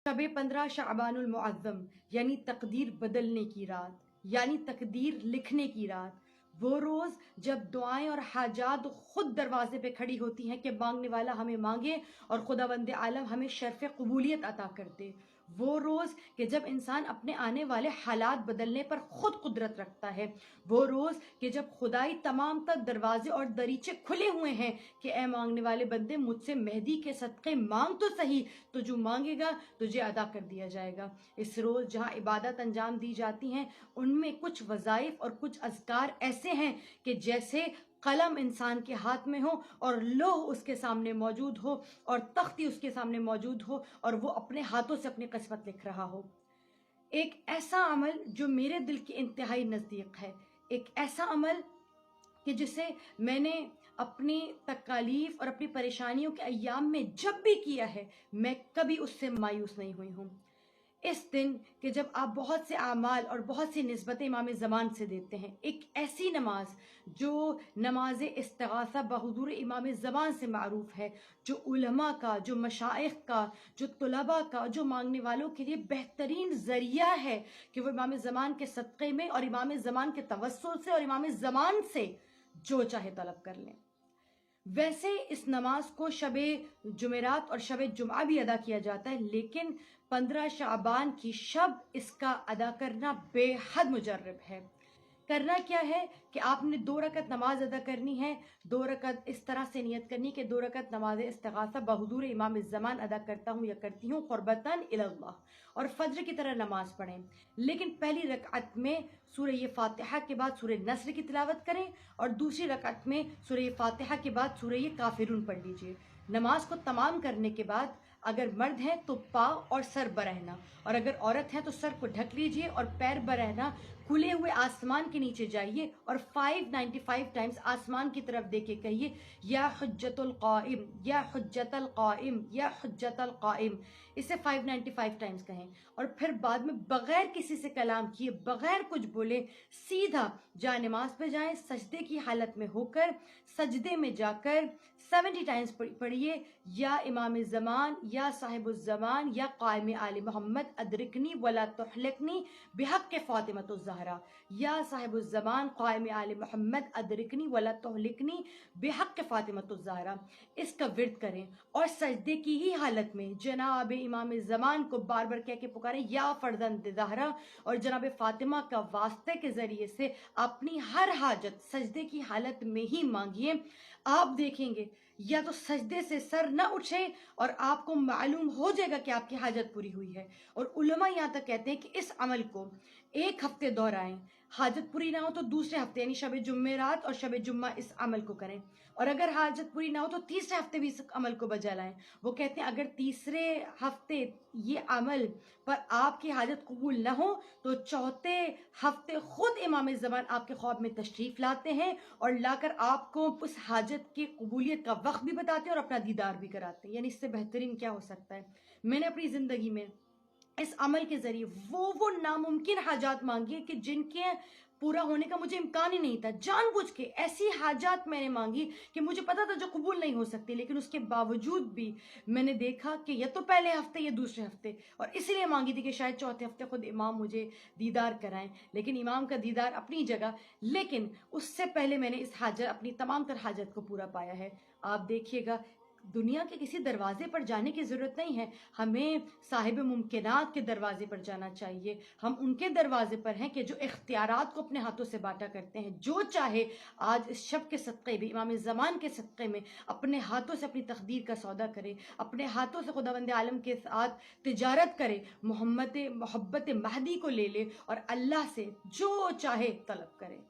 शब 15 शाबानुल मुअज़्ज़म यानी तकदीर बदलने की रात, यानी तकदीर लिखने की रात, वो रोज़ जब दुआएं और हाजात खुद दरवाजे पे खड़ी होती हैं कि मांगने वाला हमें मांगे और खुदावंद आलम हमें शर्फ़ कबूलियत अता कर दे। वो रोज़ कि जब इंसान अपने आने वाले हालात बदलने पर खुद कुदरत रखता है। वो रोज़ कि जब खुदाई तमाम तर दरवाजे और दरीचे खुले हुए हैं कि ए मांगने वाले बंदे मुझसे मेहदी के सदक़े मांग तो सही, तो जो मांगेगा तुझे अदा कर दिया जाएगा। इस रोज़ जहाँ इबादत अंजाम दी जाती हैं उनमें कुछ वज़ाइफ और कुछ अज़कार ऐसे हैं कि जैसे कलम इंसान के हाथ में हो और लोह उसके सामने मौजूद हो और तख्ती उसके सामने मौजूद हो और वो अपने हाथों से अपनी किस्मत लिख रहा हो। एक ऐसा अमल जो मेरे दिल के इंतहाई नज़दीक है, एक ऐसा अमल कि जिसे मैंने अपनी तकालीफ और अपनी परेशानियों के अय्याम में जब भी किया है, मैं कभी उससे मायूस नहीं हुई हूँ। इस दिन कि जब आप बहुत से आमाल और बहुत सी निस्बतें इमाम ज़मान से देते हैं, एक ऐसी नमाज जो नमाज इस्तिगासा बहुज़ूर इमाम ज़मान से मारूफ़ है, जो उलमा का, जो मशाइख का, जो तुलबा का, जो मांगने वालों के लिए बेहतरीन ज़रिया है कि वो इमाम ज़मान के सदक़े में और इमाम ज़मान के तवस्सुल से और इमाम ज़मान से जो चाहे तलब कर लें। वैसे इस नमाज को शबे जुमेरात और शबे जुमा भी अदा किया जाता है, लेकिन 15 शाबान की शब इसका अदा करना बेहद मुजर्रब है। करना क्या है कि आपने 2 रकत नमाज अदा करनी है। 2 रकत इस तरह से नियत करनी कि 2 रकत नमाज इस्तिगासा बहुज़ूर इमाम ज़मान अदा करता हूँ या करती हूँ क़ुर्बतन इलल्लाह, और फज्र की तरह नमाज पढ़ें। लेकिन पहली रकअत में सूरह फातिहा के बाद सूरह नस्र की तिलावत करें और दूसरी रकअत में सूरह फातिहा के बाद सूरह काफिरून पढ़ लीजिए। नमाज को तमाम करने के बाद अगर मर्द है तो पाँव और सर बरहना, और अगर औरत है तो सर को ढक लीजिए और पैर बरहना खुले हुए आसमान के नीचे जाइए और 595 टाइम्स आसमान की तरफ देख के कहिए या हुज्जतुल काइम, या हुज्जतुल काइम, या हुज्जतुल काइम। इसे 595 टाइम्स कहें और फिर बाद में बगैर किसी से कलाम किए, बगैर कुछ बोले सीधा जा नमाज पे जाएं। सजदे की हालत में होकर सजदे में जाकर 70 टाइम्स पढ़िए या इमाम ज़मान, या साहिबुज़ ज़मान, या क़ाइम आले मोहम्मद अदरिकनी वला तुहलिकनी बिहक़्क़ि फ़ातिमतुज़ ज़हरा, या साहिबुज़ ज़मान क़ाइम आले मोहम्मद अदरिकनी वला तुहलिकनी बिहक़्क़ि फ़ातिमतुज़ ज़हरा। इसका विर्द करें और सजदे की ही हालत में जनाब इमाम ज़मान को बार बार कह के पुकारें या फ़र्ज़ंद ज़हरा, और जनाब फ़ातिमा का वास्ते के ज़रिए से अपनी हर हाजत सजदे की हालत में ही मांगिए। आप देखेंगे या तो सजदे से सर न उठे और आपको मालूम हो जाएगा कि आपकी हाजत पूरी हुई है। और उलमा यहाँ तक कहते हैं कि इस अमल को 1 हफ्ते दोहराएं, हाजत पूरी ना हो तो दूसरे हफ्ते यानी शब जुमेरात और शब जुम्मा इस अमल को करें, और अगर हाजत पूरी ना हो तो तीसरे हफ्ते भी इस अमल को बजा लाएं। वो कहते हैं अगर तीसरे हफ्ते ये अमल पर आपकी हाजत कबूल ना हो तो चौथे हफ्ते खुद इमाम ज़मान आपके ख्वाब में तशरीफ़ लाते हैं और लाकर आपको उस हाजत की कबूलियत का वक्त भी बताते हैं और अपना दीदार भी कराते हैं। यानी इससे बेहतरीन क्या हो सकता है। मैंने अपनी ज़िंदगी में इस अमल के ज़रिए वो नामुमकिन हाजात मांगी कि जिनके पूरा होने का मुझे इम्कान ही नहीं था। जानबूझ के ऐसी हाजात मैंने मांगी कि मुझे पता था जो कबूल नहीं हो सकती, लेकिन उसके बावजूद भी मैंने देखा कि या तो पहले हफ्ते या दूसरे हफ्ते, और इसीलिए मांगी थी कि शायद चौथे हफ्ते खुद इमाम मुझे दीदार कराएं। लेकिन इमाम का दीदार अपनी जगह, लेकिन उससे पहले मैंने इस हाजत, अपनी तमाम तर हाजत को पूरा पाया है। आप देखिएगा दुनिया के किसी दरवाजे पर जाने की ज़रूरत नहीं है, हमें साहिब मुमकिनात के दरवाजे पर जाना चाहिए। हम उनके दरवाजे पर हैं कि जो इख्तियारात को अपने हाथों से बांटा करते हैं। जो चाहे आज इस शब के सदक़े भी, इमाम ज़मान के सदक़े में अपने हाथों से अपनी तकदीर का सौदा करे, अपने हाथों से खुदावंद आलम के साथ तिजारत करे, मोहब्बत महदी को ले ले और अल्लाह से जो चाहे तलब करे।